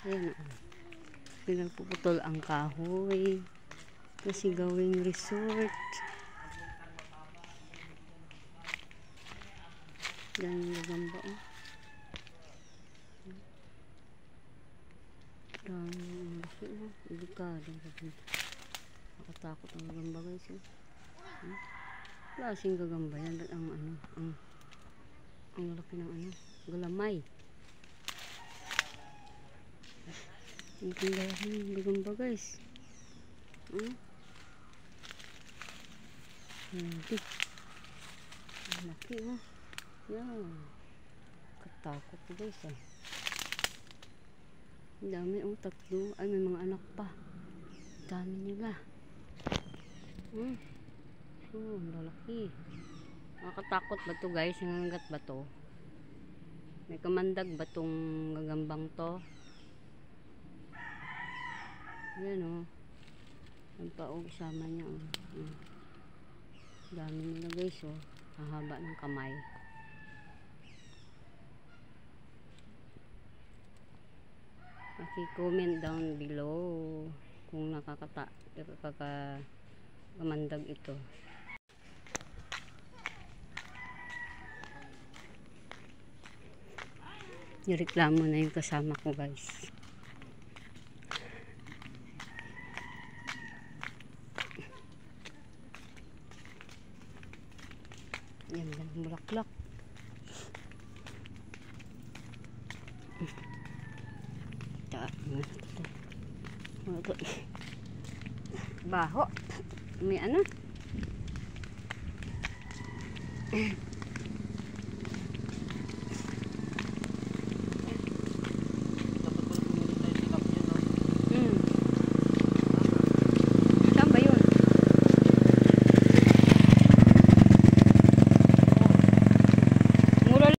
Ayan o. Pinagpuputol ang kahoy kasi gawing resort. Yan yung gagamba o. Dami yung laki o. Delikado. Nakatakot ang gagamba guys o. Klaseng gagamba yan. Ang laki ng galamay. Ang tindahan ng gagamba guys. Hindi. Ang laki o. Yan. Katakot po guys eh. Ang dami o. Tatlo. Ay may mga anak pa. Dami nila. Ang lalaki. Nakakatakot ba to guys? Nangangagat ba to? May kamandag ba tong gagambang to? Yan o. Ang paog sama niya o. Dami nila guys o. Hahaba ng kamay. Paki-comment down below kung nakakamandag ito. Nireklamo na yung kasama ko guys. Yan lang bulaklak. Baho. May